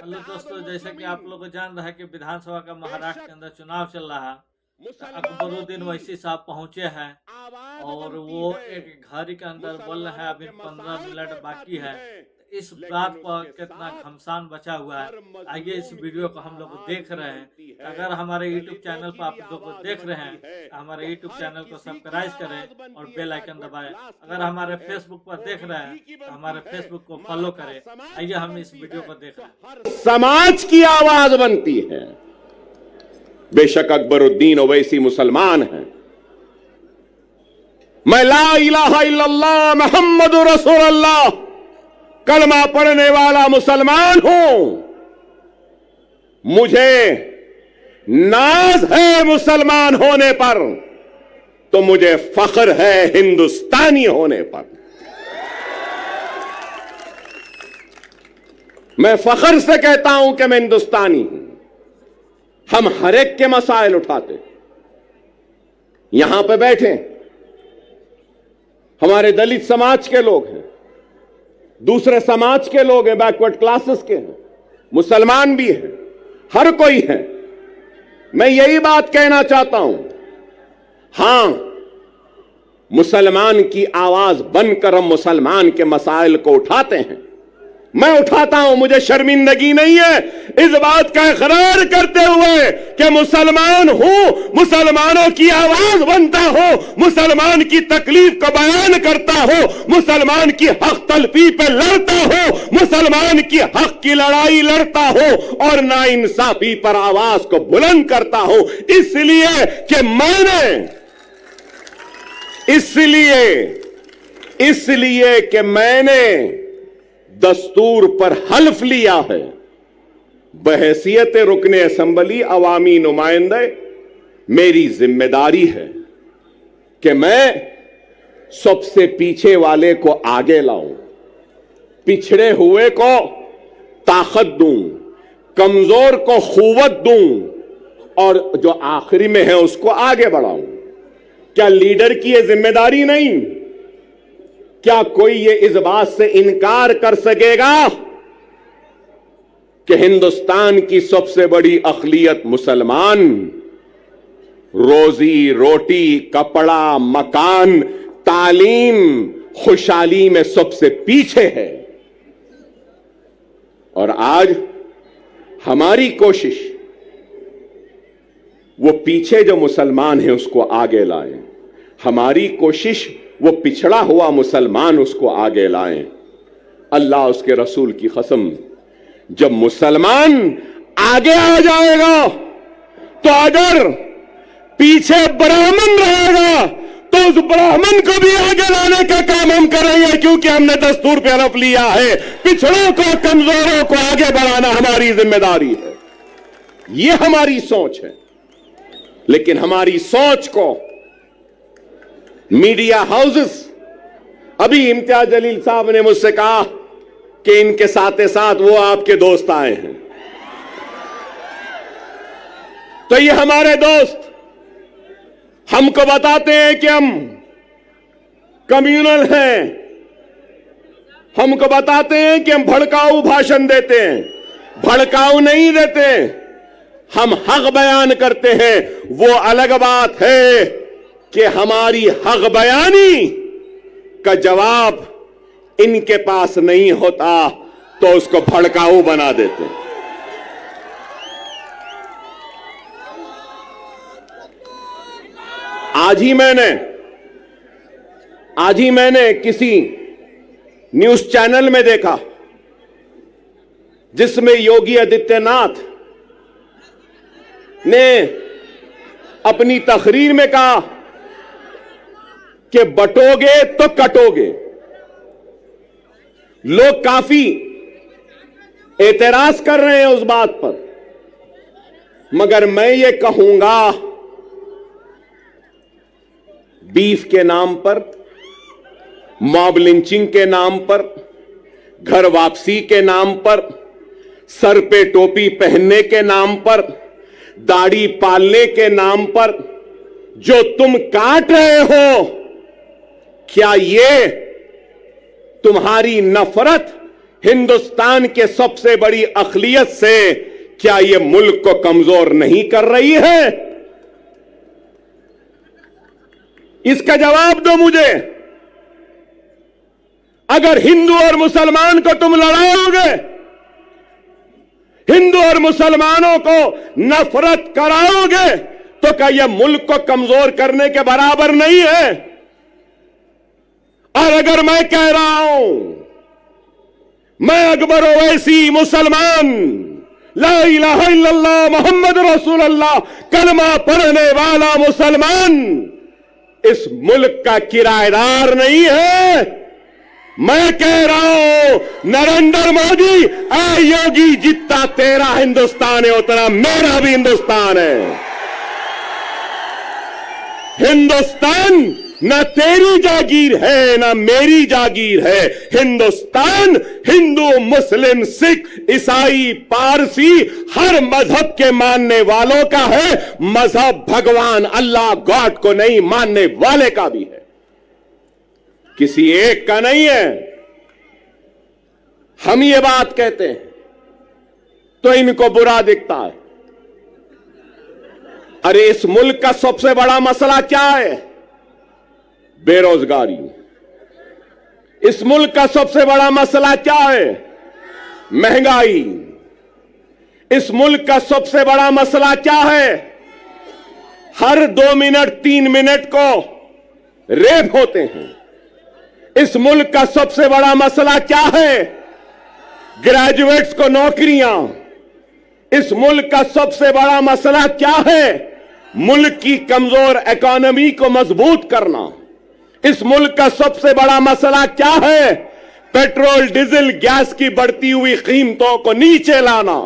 Hello दोस्तों, जैसे कि आप लोग जान रहे हैं कि विधानसभा का महाराष्ट्र के अंदर चुनाव चल रहा है। तो अकबरुद्दीन वैसी साहब पहुंचे हैं और वो एक घर के अंदर बोल रहे हैं अभी 15 मिनट बाकी है। तो इस बात पर कितना घमसान बचा हुआ है, आइए इस वीडियो को हम लोग देख रहे हैं। अगर हमारे यूट्यूब चैनल पर आप लोग देख रहे हैं तो हमारे यूट्यूब चैनल को सब्सक्राइब करें और बेल आइकन दबाएं। अगर हमारे फेसबुक पर देख रहे हैं तो हमारे फेसबुक को फॉलो करें। आइए हम इस वीडियो को देख रहे हैं। समाज की आवाज बनती है। बेशक अकबरुद्दीन ओवैसी मुसलमान हैं। मैं ला इलाहा इल्लल्लाह मुहम्मदुर रसूलुल्लाह कलमा पढ़ने वाला मुसलमान हूं। मुझे नाज है मुसलमान होने पर, तो मुझे फख्र है हिंदुस्तानी होने पर। मैं फख्र से कहता हूं कि मैं हिंदुस्तानी हूं। हम हर एक के मसाइल उठाते। यहां पे बैठे हमारे दलित समाज के लोग हैं, दूसरे समाज के लोग हैं, बैकवर्ड क्लासेस के हैं, मुसलमान भी हैं, हर कोई है। मैं यही बात कहना चाहता हूं, हां, मुसलमान की आवाज बनकर हम मुसलमान के मसाइल को उठाते हैं। मैं उठाता हूं, मुझे शर्मिंदगी नहीं है इस बात का इकरार करते हुए कि मुसलमान हूं, मुसलमानों की आवाज बनता हो, मुसलमान की तकलीफ को बयान करता हो, मुसलमान की हक तलफी पे लड़ता हो, मुसलमान की हक की लड़ाई लड़ता हो और नाइंसाफी पर आवाज को बुलंद करता हो। इसलिए कि मैंने दस्तूर पर हल्फ लिया है। बहैसियत रुकने असेंबली अवामी नुमाइंदे मेरी जिम्मेदारी है कि मैं सबसे पीछे वाले को आगे लाऊं, पिछड़े हुए को ताकत दूं, कमजोर को खुवत दूं और जो आखिरी में है उसको आगे बढ़ाऊं। क्या लीडर की यह जिम्मेदारी नहीं? क्या कोई ये इस बात से इनकार कर सकेगा कि हिंदुस्तान की सबसे बड़ी अक़लियत मुसलमान रोजी रोटी, कपड़ा, मकान, तालीम, खुशहाली में सबसे पीछे है? और आज हमारी कोशिश वो पीछे जो मुसलमान है उसको आगे लाएं। हमारी कोशिश वो पिछड़ा हुआ मुसलमान उसको आगे लाएं। अल्लाह उसके रसूल की कसम, जब मुसलमान आगे आ जाएगा तो अगर पीछे ब्राह्मण रहेगा तो उस ब्राह्मण को भी आगे लाने का काम हम करेंगे, क्योंकि हमने दस्तूर पे हलफ लिया है पिछड़ों को, कमजोरों को आगे बढ़ाना हमारी जिम्मेदारी है। ये हमारी सोच है। लेकिन हमारी सोच को मीडिया हाउसेस, अभी इम्तियाज जलील साहब ने मुझसे कहा कि इनके साथ साथ वो आपके दोस्त आए हैं। तो ये हमारे दोस्त हमको बताते हैं कि हम कम्युनल हैं, हमको बताते हैं कि हम भड़काऊ भाषण देते हैं। भड़काऊ नहीं देते, हम हक बयान करते हैं। वो अलग बात है कि हमारी हक बयानी का जवाब इनके पास नहीं होता तो उसको भड़काऊ बना देते। आज ही मैंने किसी न्यूज चैनल में देखा जिसमें योगी आदित्यनाथ ने अपनी तकरीर में कहा कि बटोगे तो कटोगे। लोग काफी एतराज कर रहे हैं उस बात पर, मगर मैं ये कहूंगा, बीफ के नाम पर, मॉब लिंचिंग के नाम पर, घर वापसी के नाम पर, सर पे टोपी पहनने के नाम पर, दाढ़ी पालने के नाम पर जो तुम काट रहे हो, क्या ये तुम्हारी नफरत हिंदुस्तान के सबसे बड़ी अक़लियत से क्या यह मुल्क को कमजोर नहीं कर रही है? इसका जवाब दो मुझे। अगर हिंदू और मुसलमान को तुम लड़ाओगे, हिंदू और मुसलमानों को नफरत कराओगे, तो क्या यह मुल्क को कमजोर करने के बराबर नहीं है? और अगर मैं कह रहा हूं, मैं अकबर ओवैसी मुसलमान, ला इलाहा इल्लल्लाह मोहम्मद रसूलुल्लाह कलमा पढ़ने वाला मुसलमान, इस मुल्क का किराएदार नहीं है। मैं कह रहा हूं नरेंद्र मोदी, ऐ योगी, जितना तेरा हिंदुस्तान है उतना मेरा भी हिंदुस्तान है। हिंदुस्तान न तेरी जागीर है न मेरी जागीर है। हिंदुस्तान हिंदू, मुस्लिम, सिख, ईसाई, पारसी हर मजहब के मानने वालों का है। मजहब भगवान अल्लाह गॉड को नहीं मानने वाले का भी है, किसी एक का नहीं है। हम ये बात कहते हैं तो इनको बुरा दिखता है। अरे इस मुल्क का सबसे बड़ा मसला क्या है? बेरोजगारी। इस मुल्क का सबसे बड़ा मसला क्या है? महंगाई। इस मुल्क का सबसे बड़ा मसला क्या है? हर 2 मिनट 3 मिनट को रेप होते हैं। इस मुल्क का सबसे बड़ा मसला क्या है? ग्रेजुएट्स को नौकरियां। इस मुल्क का सबसे बड़ा मसला क्या है? मुल्क की कमजोर इकोनॉमी को मजबूत करना। इस मुल्क का सबसे बड़ा मसला क्या है? पेट्रोल, डीजल, गैस की बढ़ती हुई कीमतों को नीचे लाना।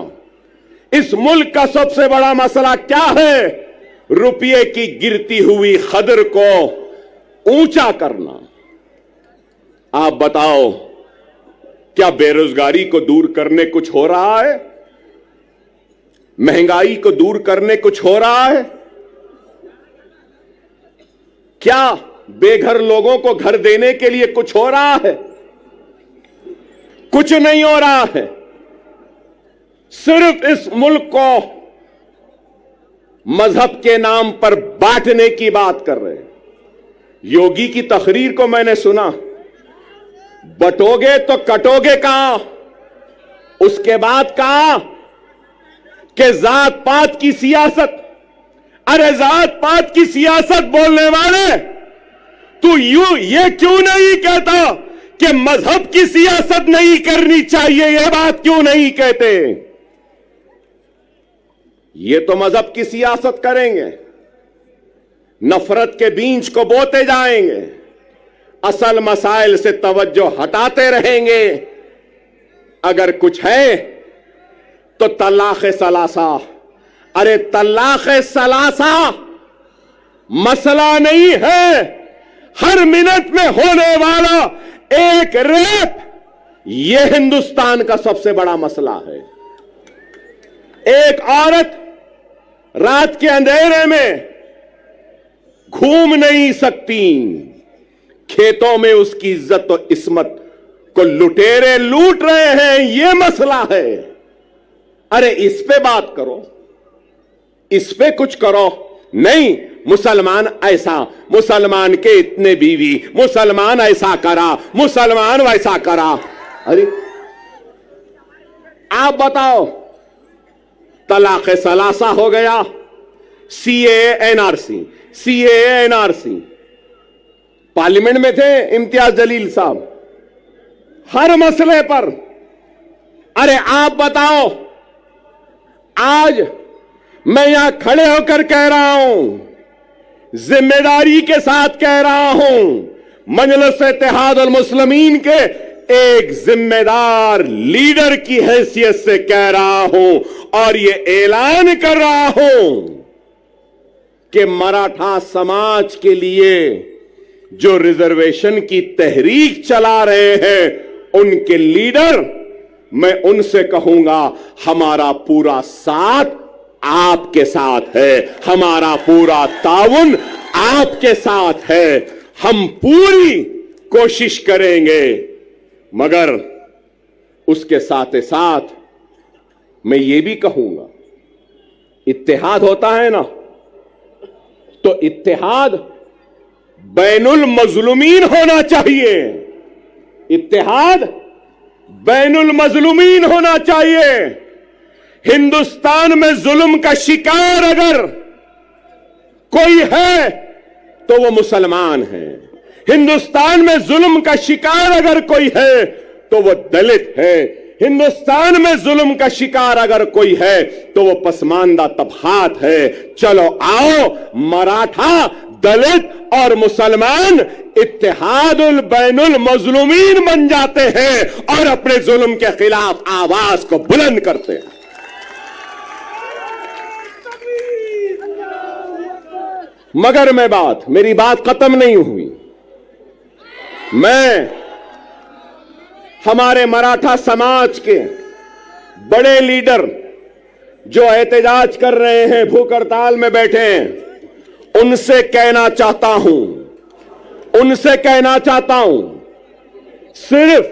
इस मुल्क का सबसे बड़ा मसला क्या है? रुपये की गिरती हुई कदर को ऊंचा करना। आप बताओ, क्या बेरोजगारी को दूर करने कुछ हो रहा है? महंगाई को दूर करने कुछ हो रहा है? क्या बेघर लोगों को घर देने के लिए कुछ हो रहा है? कुछ नहीं हो रहा है। सिर्फ इस मुल्क को मजहब के नाम पर बांटने की बात कर रहे हैं। योगी की तकरीर को मैंने सुना, बटोगे तो कटोगे कहां? उसके बाद कहा कि जात पात की सियासत। अरे जात पात की सियासत बोलने वाले, तू ये क्यों नहीं कहता कि मजहब की सियासत नहीं करनी चाहिए? यह बात क्यों नहीं कहते? ये तो मजहब की सियासत करेंगे, नफरत के बीज को बोते जाएंगे, असल मसाइल से तवज्जो हटाते रहेंगे। अगर कुछ है तो तलाक सलासा। अरे तलाक सलासा मसला नहीं है। हर मिनट में होने वाला एक रेप, यह हिंदुस्तान का सबसे बड़ा मसला है। एक औरत रात के अंधेरे में घूम नहीं सकती, खेतों में उसकी इज्जत और इस्मत को लुटेरे लूट रहे हैं, यह मसला है। अरे इस पे बात करो, इस पे कुछ करो। नहीं, मुसलमान ऐसा, मुसलमान के इतने बीवी, मुसलमान ऐसा करा, मुसलमान वैसा करा। अरे आप बताओ, तलाक सलासा हो गया, CAA NRC, CAA NRC. Parliament में थे इम्तियाज जलील साहब, हर मसले पर। अरे आप बताओ, आज मैं यहां खड़े होकर कह रहा हूं, जिम्मेदारी के साथ कह रहा हूं, मजलिस इत्तेहाद अल मुस्लिमीन के एक जिम्मेदार लीडर की हैसियत से कह रहा हूं और यह ऐलान कर रहा हूं कि मराठा समाज के लिए जो रिजर्वेशन की तहरीक चला रहे हैं, उनके लीडर, मैं उनसे कहूंगा, हमारा पूरा साथ आपके साथ है, हमारा पूरा ताउन आपके साथ है। हम पूरी कोशिश करेंगे, मगर उसके साथ साथ मैं ये भी कहूंगा, इत्तेहाद होता है ना, तो इत्तेहाद बैनुल मजलूमीन होना चाहिए। इत्तेहाद बैनुल मजलूमीन होना चाहिए। हिंदुस्तान में जुल्म का शिकार अगर कोई है तो वो मुसलमान है। हिंदुस्तान में जुल्म का शिकार अगर कोई है तो वो दलित है। हिंदुस्तान में जुल्म का शिकार अगर कोई है तो वो पसमानदा तबकात है। चलो आओ, मराठा, दलित और मुसलमान इत्तेहादुल बैनुल मजलूमीन बन जाते हैं और अपने जुल्म के खिलाफ आवाज को बुलंद करते हैं। मगर मेरी बात खत्म नहीं हुई। मैं हमारे मराठा समाज के बड़े लीडर जो एहतजाज कर रहे हैं, भूख हड़ताल में बैठे हैं, उनसे कहना चाहता हूं, सिर्फ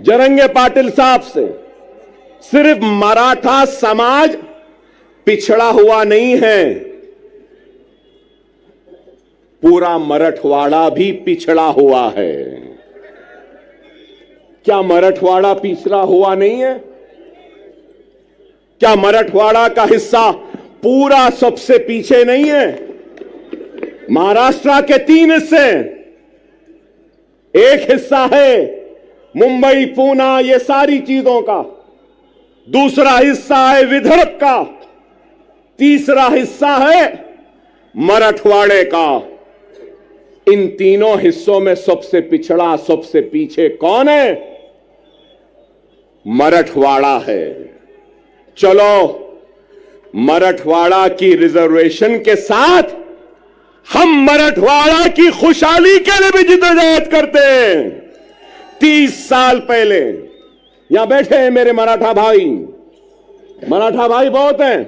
जरंगे पाटिल साहब से सिर्फ मराठा समाज पिछड़ा हुआ नहीं है, पूरा मराठवाड़ा भी पिछड़ा हुआ है। क्या मराठवाड़ा पिछड़ा हुआ नहीं है? क्या मराठवाड़ा का हिस्सा पूरा सबसे पीछे नहीं है? महाराष्ट्र के 3 हिस्से, एक हिस्सा है मुंबई, पूना, ये सारी चीजों का, दूसरा हिस्सा है विदर्भ का, तीसरा हिस्सा है मराठवाड़े का। इन तीनों हिस्सों में सबसे पिछड़ा, सबसे पीछे कौन है? मराठवाड़ा है। चलो, मराठवाड़ा की रिजर्वेशन के साथ हम मराठवाड़ा की खुशहाली के लिए भी जिद्दोजहद करते हैं। 30 साल पहले यहां बैठे हैं मेरे मराठा भाई बहुत हैं।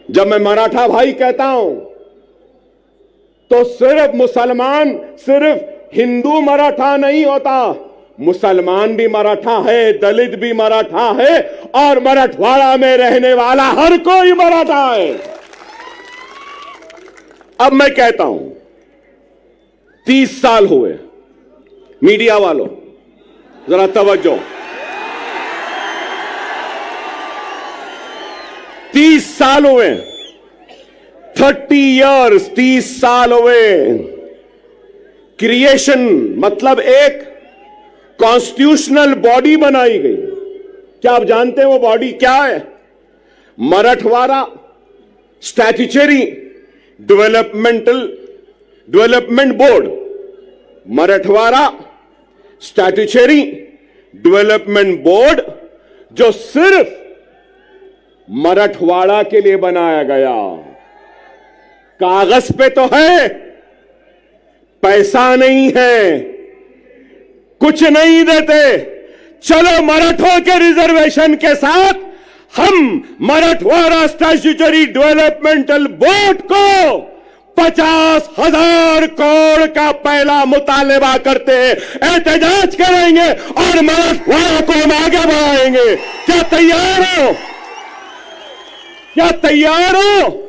जब मैं मराठा भाई कहता हूं तो सिर्फ मुसलमान, सिर्फ हिंदू मराठा नहीं होता, मुसलमान भी मराठा है, दलित भी मराठा है और मराठवाड़ा में रहने वाला हर कोई मराठा है। अब मैं कहता हूं, 30 साल हुए, मीडिया वालों जरा तवज्जो, 30 साल हुए, 30 इयर्स, 30 साल हुए। क्रिएशन मतलब एक कॉन्स्टिट्यूशनल बॉडी बनाई गई। क्या आप जानते हैं वो बॉडी क्या है? Marathwada statutory development board. Marathwada statutory development board जो सिर्फ मराठवाड़ा के लिए बनाया गया। कागज पे तो है, पैसा नहीं है, कुछ नहीं देते। चलो, मराठों के रिजर्वेशन के साथ हम मराठवाड़ा स्टैट्यूटरी डेवलपमेंटल बोर्ड को 50,000 करोड़ का पहला मुतालबा करते हैं, एहतजाज करेंगे और मराठवाड़ा को हम आगे बढ़ाएंगे। क्या तैयार हो? क्या तैयार हो?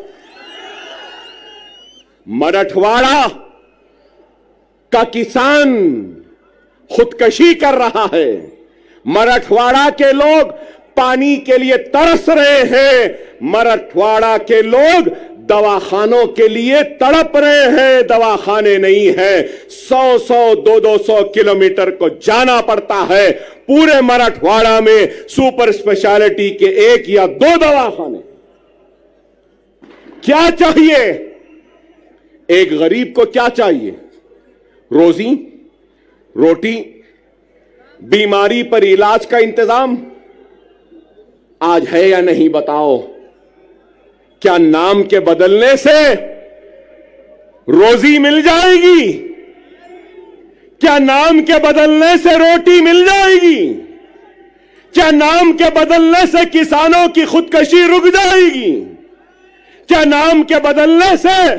मराठवाड़ा का किसान खुदकशी कर रहा है। मराठवाड़ा के लोग पानी के लिए तरस रहे हैं। मराठवाड़ा के लोग दवाखानों के लिए तड़प रहे हैं, दवाखाने नहीं है। 100-100, 200-200 किलोमीटर को जाना पड़ता है। पूरे मराठवाड़ा में सुपर स्पेशलिटी के 1 या 2 दवाखाने। क्या चाहिए? एक गरीब को क्या चाहिए? रोजी, रोटी, बीमारी पर इलाज का इंतजाम आज है या नहीं बताओ? क्या नाम के बदलने से रोजी मिल जाएगी? क्या नाम के बदलने से रोटी मिल जाएगी? क्या नाम के बदलने से किसानों की खुदकशी रुक जाएगी? क्या नाम के बदलने से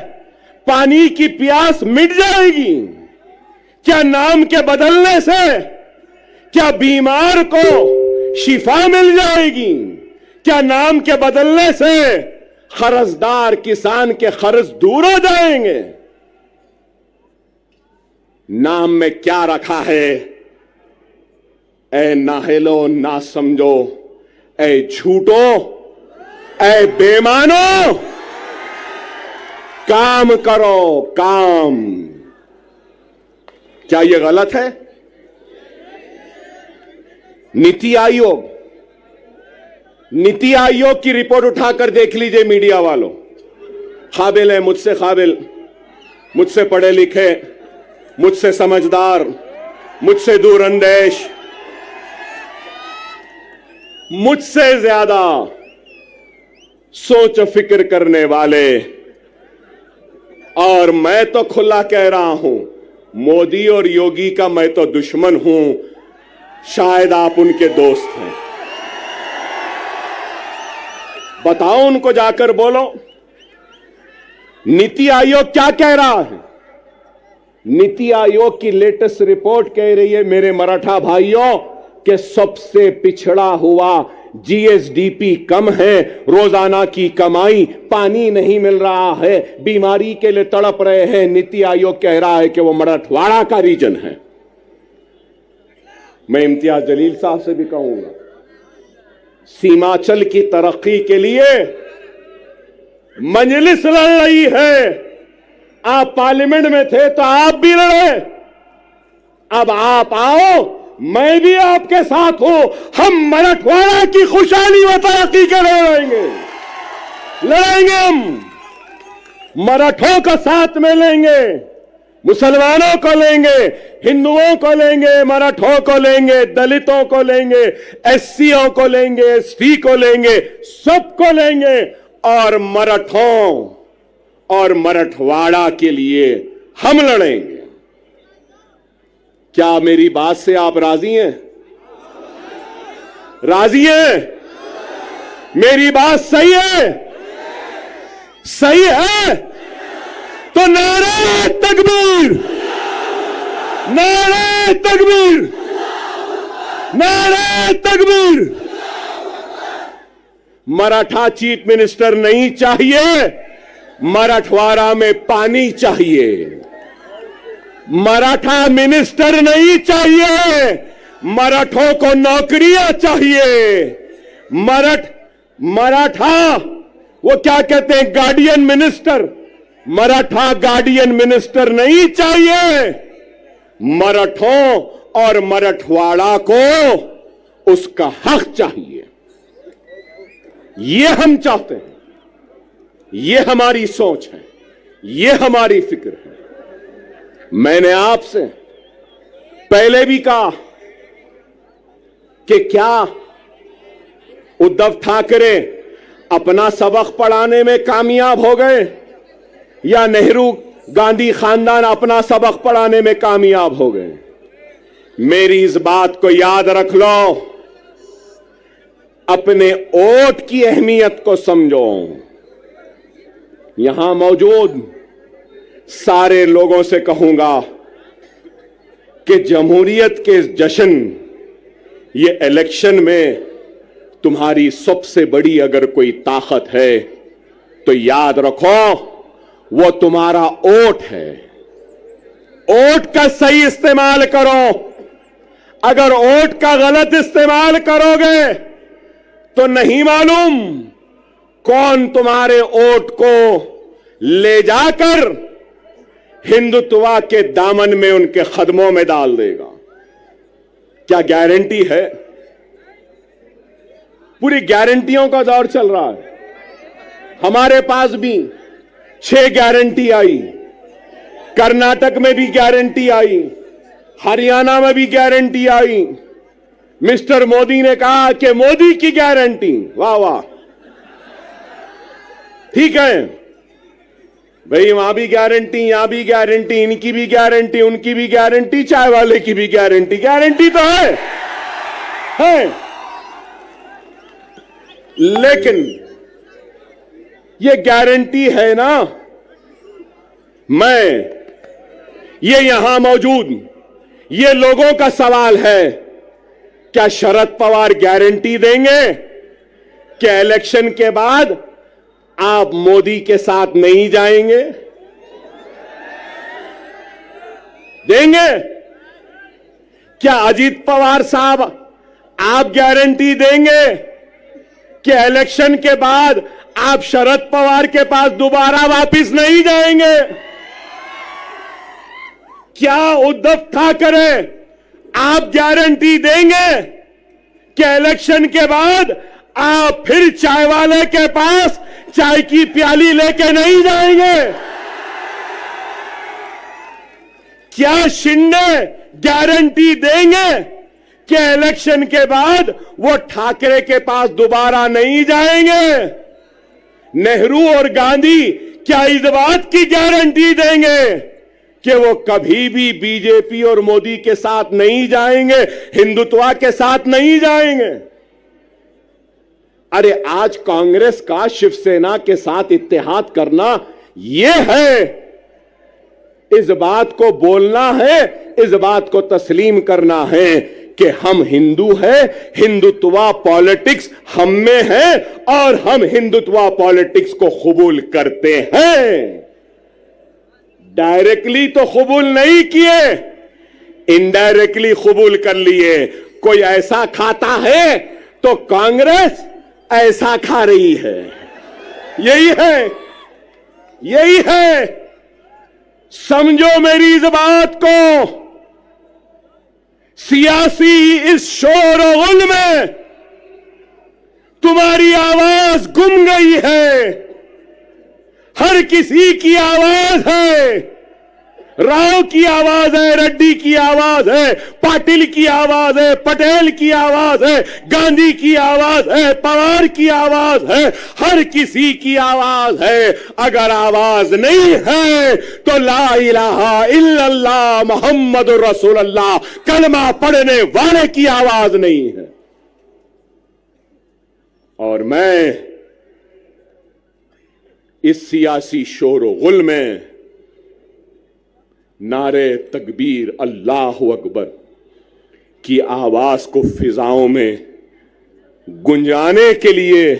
पानी की प्यास मिट जाएगी? क्या नाम के बदलने से क्या बीमार को शिफा मिल जाएगी? क्या नाम के बदलने से कर्जदार किसान के कर्ज दूर हो जाएंगे? नाम में क्या रखा है? ऐ नाहेलो ना समझो, ऐ झूठो, ऐ बेमानो, काम करो काम। क्या यह गलत है? नीति आयोग की रिपोर्ट उठाकर देख लीजिए मीडिया वालों। काबिल है, मुझसे काबिल, मुझसे पढ़े लिखे, मुझसे समझदार, मुझसे दूरअंदेश, मुझसे ज्यादा सोच फिक्र करने वाले, और मैं तो खुला कह रहा हूं, मोदी और योगी का मैं तो दुश्मन हूं, शायद आप उनके दोस्त हैं। बताओ उनको, जाकर बोलो नीति आयोग क्या कह रहा है। नीति आयोग की लेटेस्ट रिपोर्ट कह रही है, मेरे मराठा भाइयों, कि सबसे पिछड़ा हुआ जीएसडीपी कम है, रोजाना की कमाई, पानी नहीं मिल रहा है, बीमारी के लिए तड़प रहे हैं। नीति आयोग कह रहा है कि वो मराठवाड़ा का रीजन है। मैं इम्तियाज जलील साहब से भी कहूंगा, सीमांचल की तरक्की के लिए मजलिस लड़ रही है। आप पार्लियामेंट में थे तो आप भी लड़े, अब आप आओ, मैं भी आपके साथ हूं। हम मराठवाड़ा की खुशहाली व तरक्की के लिए लड़ेंगे। हम मराठों का साथ में लेंगे, मुसलमानों को लेंगे, हिंदुओं को लेंगे, मराठों को लेंगे, दलितों को लेंगे, एससीओ को लेंगे, एसटी को लेंगे, सबको लेंगे, और मराठों और मराठवाड़ा के लिए हम लड़ेंगे। क्या मेरी बात से आप राजी हैं? राजी हैं? मेरी बात सही है? सही है तो नारे तकबीर, नारे तकबीर, नारे तकबीर। मराठा चीफ मिनिस्टर नहीं चाहिए, मराठवाड़ा में पानी चाहिए। मराठा मिनिस्टर नहीं चाहिए, मराठों को नौकरियां चाहिए। मराठा वो क्या कहते हैं, guardian minister, Maratha guardian minister नहीं चाहिए। मराठों और मराठवाड़ा को उसका हक चाहिए। ये हम चाहते हैं, ये हमारी सोच है, ये हमारी फिक्र है। मैंने आपसे पहले भी कहा कि क्या उद्धव ठाकरे अपना सबक पढ़ाने में कामयाब हो गए, या नेहरू गांधी खानदान अपना सबक पढ़ाने में कामयाब हो गए? मेरी इस बात को याद रख लो, अपने वोट की अहमियत को समझो। यहां मौजूद सारे लोगों से कहूंगा कि जमहूरियत के जश्न, ये इलेक्शन में तुम्हारी सबसे बड़ी अगर कोई ताकत है तो याद रखो, वो तुम्हारा वोट है। वोट का सही इस्तेमाल करो। अगर वोट का गलत इस्तेमाल करोगे तो नहीं मालूम कौन तुम्हारे वोट को ले जाकर हिंदुत्व के दामन में, उनके कदमों में डाल देगा। क्या गारंटी है? पूरी गारंटियों का दौर चल रहा है। हमारे पास भी 6 गारंटी आई, कर्नाटक में भी गारंटी आई, हरियाणा में भी गारंटी आई। मिस्टर मोदी ने कहा कि मोदी की गारंटी, वाह वाह, ठीक है भाई, वहां भी गारंटी, यहां भी गारंटी, इनकी भी गारंटी, उनकी भी गारंटी, चाय वाले की भी गारंटी। गारंटी तो है। लेकिन ये गारंटी है ना, ये यहां मौजूद ये लोगों का सवाल है क्या शरद पवार गारंटी देंगे कि इलेक्शन के बाद आप मोदी के साथ नहीं जाएंगे? देंगे? क्या अजीत पवार साहब आप गारंटी देंगे कि इलेक्शन के बाद आप शरद पवार के पास दोबारा वापस नहीं जाएंगे? क्या उद्धव ठाकरे आप गारंटी देंगे कि इलेक्शन के बाद आप फिर चाय वाले के पास चाय की प्याली लेके नहीं जाएंगे? क्या शिंदे गारंटी देंगे कि इलेक्शन के बाद वो ठाकरे के पास दोबारा नहीं जाएंगे? नेहरू और गांधी क्या इस बात की गारंटी देंगे कि वो कभी भी बीजेपी और मोदी के साथ नहीं जाएंगे, हिंदुत्व के साथ नहीं जाएंगे? अरे आज कांग्रेस का शिवसेना के साथ इत्तेहाद करना यह है, इस बात को बोलना है, इस बात को तस्लीम करना है कि हम हिंदू हैं, हिंदुत्व पॉलिटिक्स हम में है और हम हिंदुत्व पॉलिटिक्स को कबूल करते हैं। डायरेक्टली तो कबूल नहीं किए, इनडायरेक्टली कबूल कर लिए। कोई ऐसा खाता है तो कांग्रेस ऐसा खा रही है। यही है, यही है। समझो मेरी इस बात को। सियासी इस शोर और गुल में तुम्हारी आवाज गुम गई है। हर किसी की आवाज है। राव की आवाज है, रेड्डी की आवाज है, पाटिल की आवाज है, पटेल की आवाज है, गांधी की आवाज है, पवार की आवाज है, हर किसी की आवाज है। अगर आवाज नहीं है तो ला इलाहा इल्लल्लाह मुहम्मदुर रसूलुल्लाह कलमा पढ़ने वाले की आवाज नहीं है। और मैं इस सियासी शोर गुल में नारे तकबीर अल्लाह अकबर की आवाज को फिजाओं में गुंजाने के लिए,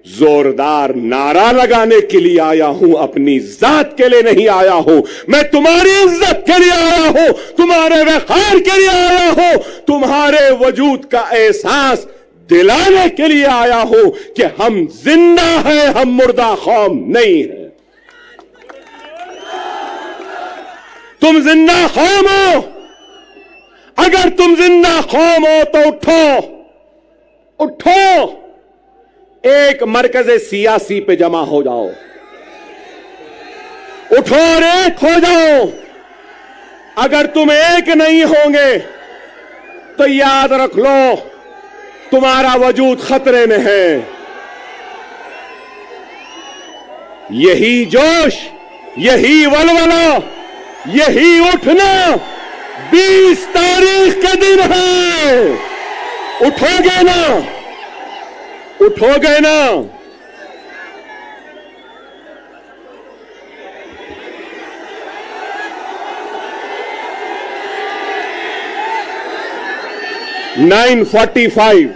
जोरदार नारा लगाने के लिए आया हूं। अपनी जात के लिए नहीं आया हूं। मैं तुम्हारी इज्जत के लिए आया हूं, तुम्हारे वक़ार के लिए आया हूं, तुम्हारे वजूद का एहसास दिलाने के लिए आया हूं कि हम जिंदा हैं, हम मुर्दा कौम नहीं है। तुम जिंदा कौम हो। अगर तुम जिंदा कौम हो तो उठो, उठो, एक मरकज़े सियासी पे जमा हो जाओ। उठो और एक हो जाओ। अगर तुम एक नहीं होंगे तो याद रख लो तुम्हारा वजूद खतरे में है। यही जोश, यही वलवला, यही उठना 20 तारीख का दिन है। उठोगे ना? उठोगे ना? (9:45)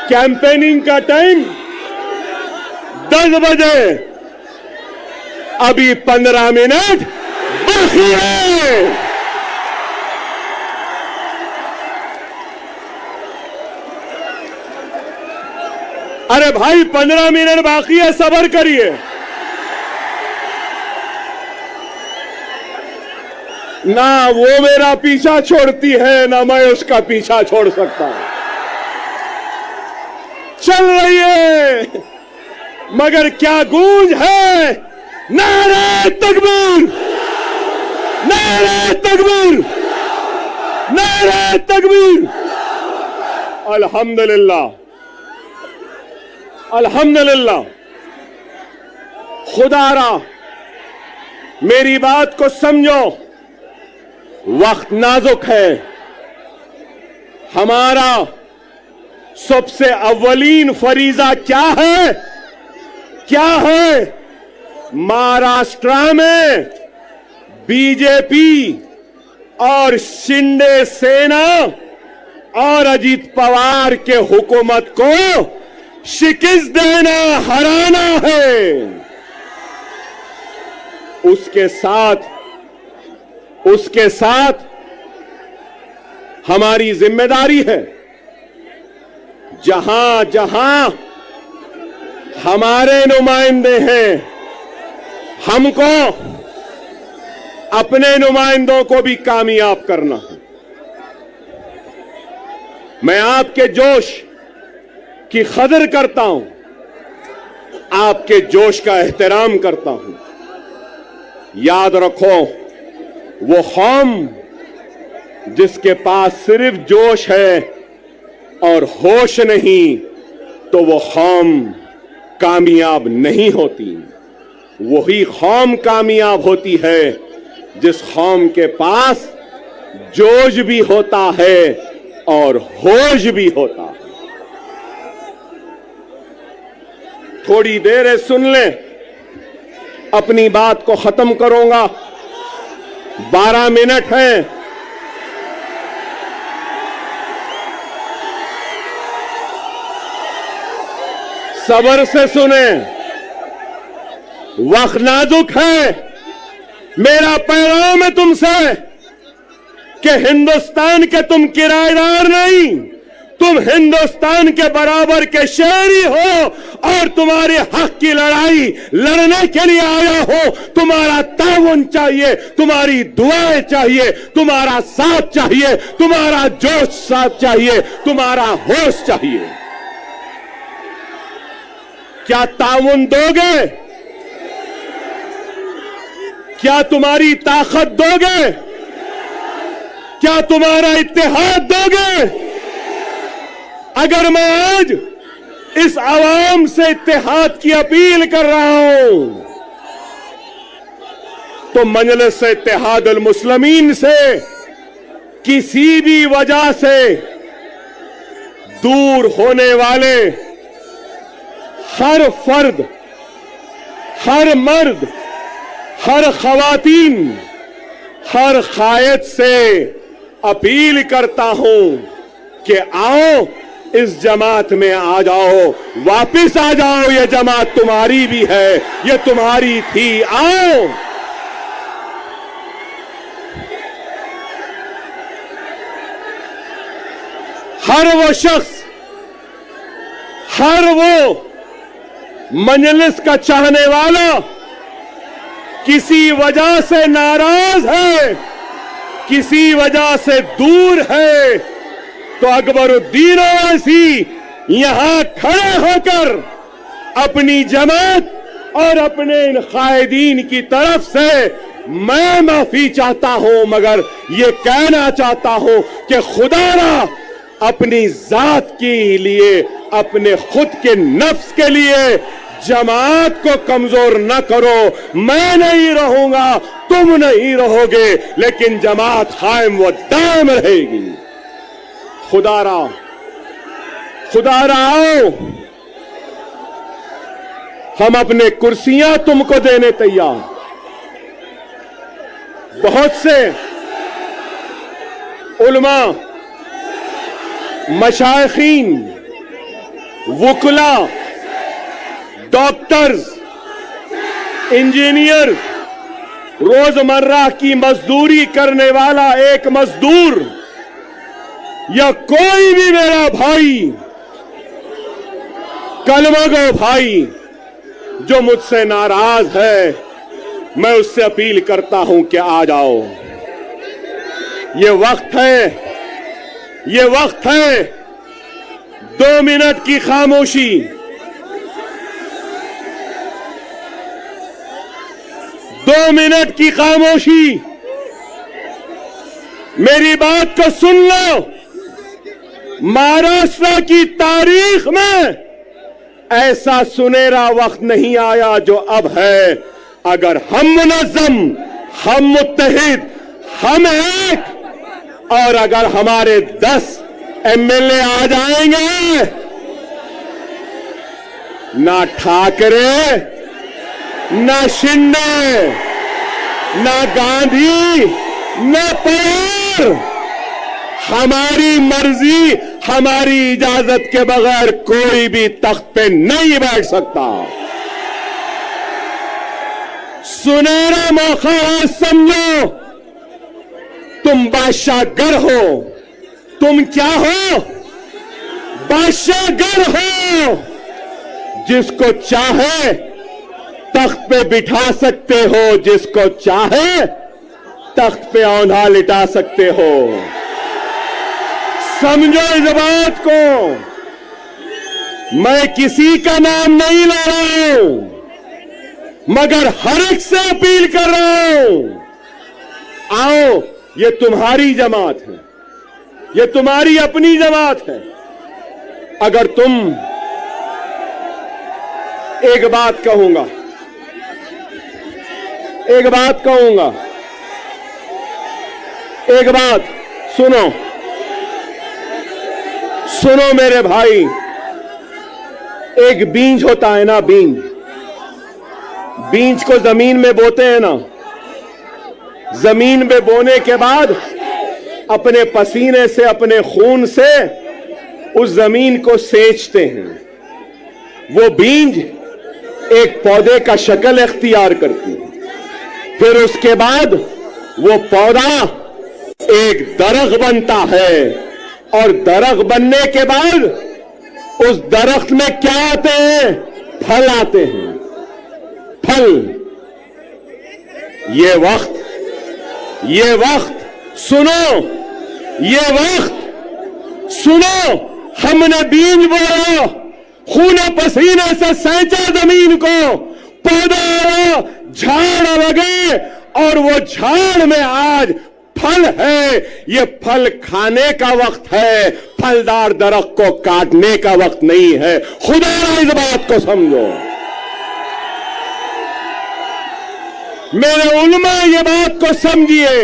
कैंपेनिंग का टाइम 10 बजे। अभी 15 मिनट बाकी है। अरे भाई 15 मिनट बाकी है, सब्र करिए। ना वो मेरा पीछा छोड़ती है, ना मैं उसका पीछा छोड़ सकता। चल रही है मगर क्या गूंज है। नारे तकबीर, नारे तकबीर, नारे तकबीर। अल्हम्दुलिल्लाह, अल्हम्दुलिल्लाह। खुदारा मेरी बात को समझो, वक्त नाजुक है। हमारा सबसे अव्वलीन फरीजा क्या है? क्या है? महाराष्ट्र में बीजेपी और शिंदे सेना और अजीत पवार के हुकूमत को शिकस्त देना, हराना है। उसके साथ हमारी जिम्मेदारी है, जहां जहां हमारे नुमाइंदे हैं, हमको अपने नुमाइंदों को भी कामयाब करना है। मैं आपके जोश की कदर करता हूं, आपके जोश का एहतराम करता हूं। याद रखो, वो कौम जिसके पास सिर्फ जोश है और होश नहीं, तो वो कौम कामयाब नहीं होती। वही कौम कामयाब होती है जिस कौम के पास जोश भी होता है और होश भी होता है। थोड़ी देर सुन लें, अपनी बात को खत्म करूंगा। 12 मिनट हैं। सब्र से सुने, वक्त नाजुक है। मेरा पैगाम है तुमसे कि हिंदुस्तान के तुम किराएदार नहीं, तुम हिंदुस्तान के बराबर के शहरी हो और तुम्हारे हक की लड़ाई लड़ने के लिए आया हो। तुम्हारा ताउन चाहिए, तुम्हारी दुआएं चाहिए, तुम्हारा साथ चाहिए, तुम्हारा जोश साथ चाहिए, तुम्हारा होश चाहिए। क्या ताउन दोगे? क्या तुम्हारी ताकत दोगे? क्या तुम्हारा इत्तेहाद दोगे? अगर मैं आज इस आवाम से इत्तेहाद की अपील कर रहा हूं, तो मजलिस इत्तेहादुल मुस्लिमीन से किसी भी वजह से दूर होने वाले हर फर्द, हर मर्द, हर खवातीन, हर कायद से अपील करता हूं कि आओ, इस जमात में आ जाओ, वापिस आ जाओ। ये जमात तुम्हारी भी है, ये तुम्हारी थी, आओ। हर वो शख्स, हर वो मजलिस का चाहने वाला किसी वजह से नाराज है, किसी वजह से दूर है, तो अकबरुद्दीन ओवैसी यहां खड़े होकर अपनी जमात और अपने इन कायदीन की तरफ से मैं माफी चाहता हूं, मगर ये कहना चाहता हूं कि खुदारा अपनी जात के लिए, अपने खुद के नफ्स के लिए जमात को कमजोर न करो। मैं नहीं रहूंगा, तुम नहीं रहोगे, लेकिन जमात कायम व दायम रहेगी। खुदारा, खुदारा आओ, हम अपने कुर्सियां तुमको देने तैयार। बहुत से उलमा, मशाइखीन, वुकला, डॉक्टर्स, इंजीनियर, रोजमर्रा की मजदूरी करने वाला एक मजदूर या कोई भी मेरा भाई, कलमगो भाई जो मुझसे नाराज है, मैं उससे अपील करता हूं कि आ जाओ। ये वक्त है, ये वक्त है 2 मिनट की खामोशी। 2 मिनट की खामोशी। मेरी बात को सुन लो। महाराष्ट्र की तारीख में ऐसा सुनहरा वक्त नहीं आया जो अब है। अगर हम मुनज़्ज़म, हम मुत्तहिद, हम एक, और अगर हमारे 10 एमएलए आ जाएंगे, ना ठाकरे, ना शिंदे, ना गांधी, ना पवार। हमारी मर्जी, हमारी इजाजत के बगैर कोई भी तख्त पे नहीं बैठ सकता। सुनहरा मौका है, समझो। तुम बादशाहगर हो। तुम क्या हो? बादशाहगर हो। जिसको चाहे तख्त पे बिठा सकते हो, जिसको चाहे तख्त पे औंधा लिटा सकते हो। समझो इस बात को। मैं किसी का नाम नहीं ले रहा हूं, मगर हर एक से अपील कर रहा हूं, आओ, ये तुम्हारी जमात है, ये तुम्हारी अपनी जमात है। अगर तुम, एक बात कहूंगा, एक बात कहूंगा, एक बात सुनो, सुनो मेरे भाई। एक बीज होता है ना, बीज, बीज को जमीन में बोते हैं ना, जमीन में बोने के बाद अपने पसीने से, अपने खून से उस जमीन को सेंचते हैं। वो बीज एक पौधे का शक्ल इख्तियार करती है। फिर उसके बाद वो पौधा एक दरख्त बनता है, और दरख्त बनने के बाद उस दरख्त में क्या आते हैं? फल आते हैं। फल। ये वक्त सुनो, ये वक्त सुनो। हमने बीज बोया, खूने पसीने से सेंचा जमीन को, पौधा आया, झाड़ लगे, और वो झाड़ में आज फल है। ये फल खाने का वक्त है, फलदार दरख्त को काटने का वक्त नहीं है। खुदा इस बात को समझो। मेरे उलमा ये बात को समझिए,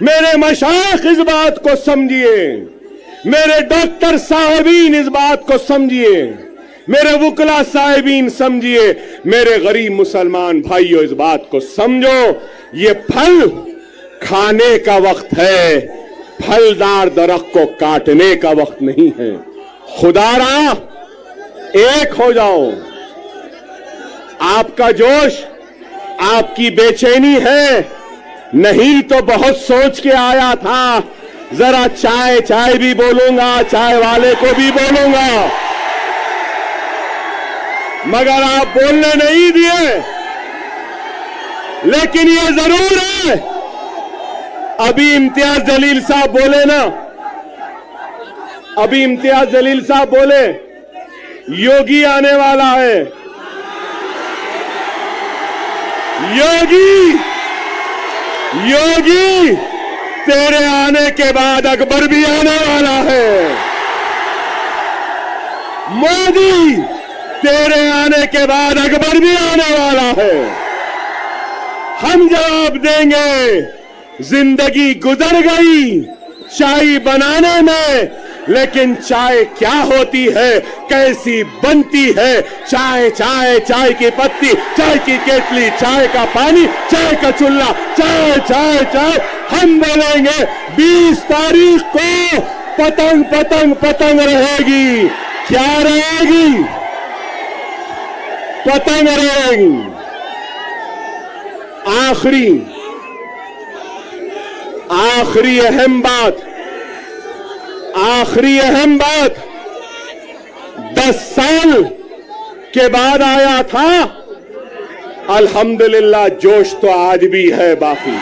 मेरे मशाइख इस बात को समझिए, मेरे डॉक्टर साहिबीन इस बात को समझिए, मेरे वुकला साहिबीन समझिए, मेरे गरीब मुसलमान भाइयों इस बात को समझो। ये फल खाने का वक्त है, फलदार दरख्त को काटने का वक्त नहीं है। खुदारा एक हो जाओ। आपका जोश, आपकी बेचैनी है, नहीं तो बहुत सोच के आया था, जरा चाय चाय भी बोलूंगा, चाय वाले को भी बोलूंगा, मगर आप बोलने नहीं दिए। लेकिन ये जरूर है, अभी इम्तियाज जलील साहब बोले ना, अभी इम्तियाज जलील साहब बोले योगी आने वाला है। योगी, योगी तेरे आने के बाद अकबर भी आने वाला है। मोदी तेरे आने के बाद अकबर भी आने वाला है। हम जवाब देंगे, जिंदगी गुजर गई चाय बनाने में, लेकिन चाय क्या होती है, कैसी बनती है? चाय चाय, चाय की पत्ती, चाय की केतली, चाय का पानी, चाय का चूल्हा, चाय चाय चाय। हम बोलेंगे 20 तारीख को पतंग पतंग पतंग रहेगी। क्या रहेगी? पतंग रहेगी। आखिरी अहम बात, आखिरी अहम बात, 10 साल के बाद आया था, अल्हम्दुलिल्लाह जोश तो आज भी है बाकी।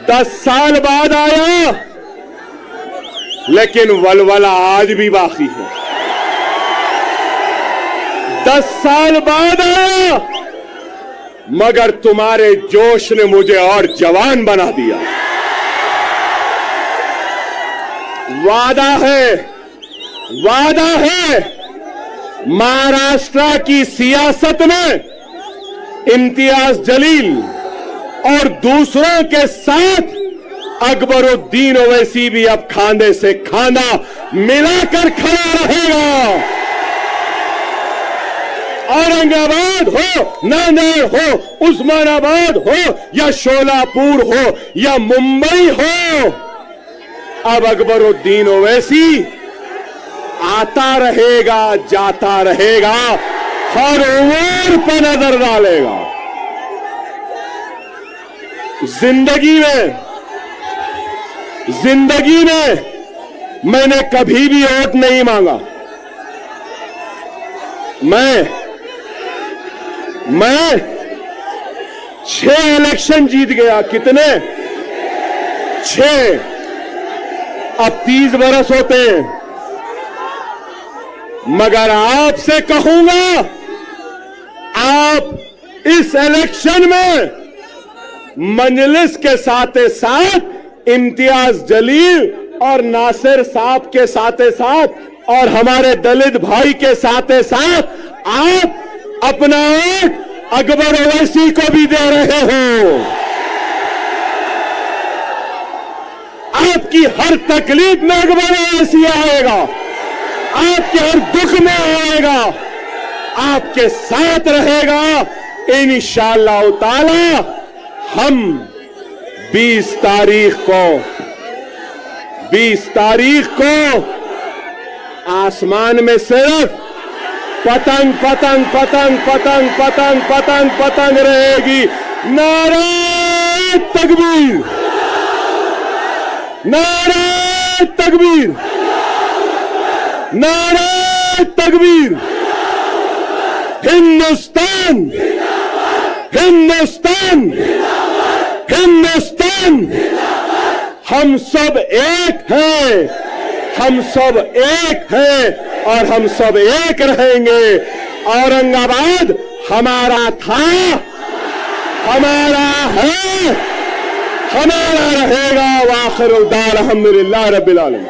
10 साल बाद आया, लेकिन वलवला आज भी बाकी है। 10 साल बाद आया, मगर तुम्हारे जोश ने मुझे और जवान बना दिया। वादा है, वादा है, महाराष्ट्र की सियासत में इम्तियाज जलील और दूसरों के साथ अकबरुद्दीन ओवैसी भी अब खांधे से खांधा मिलाकर खड़ा रहेगा। औरंगाबाद हो, नांदेड़ हो, उस्मानाबाद हो या शोलापुर हो या मुंबई हो, अब अकबरुद्दीन ओवैसी आता रहेगा, जाता रहेगा, हर ओर पर नजर डालेगा। जिंदगी में मैंने कभी भी वोट नहीं मांगा। मैं 6 इलेक्शन जीत गया। कितने? 6। अब 30 बरस होते हैं। मगर आपसे कहूंगा, आप इस इलेक्शन में मजलिस के साथ साथ इम्तियाज जलील और नासिर साहब के साथ और हमारे दलित भाई के साथ आप अपना वोट अकबर ओवैसी को भी दे रहे हो। आपकी हर तकलीफ में अकबर ओवैसी आएगा, आपके हर दुख में आएगा, आपके साथ रहेगा। इंशाअल्लाह ताला हम 20 तारीख को आसमान में सिर्फ पतंग पतंग पतंग पतंग पतंग पतंग पतंग रहेगी। नारे तकबीर, नारे तकबीर, नारे तकबीर। हिंदुस्तान, हिंदुस्तान, हिंदुस्तान। हम सब एक हैं, हम सब एक हैं और हम सब एक रहेंगे। औरंगाबाद हमारा था, हमारा है, हमारा रहेगा। वाखिर दार अल्हम्दुलिल्लाह रब्बिल आलमीन।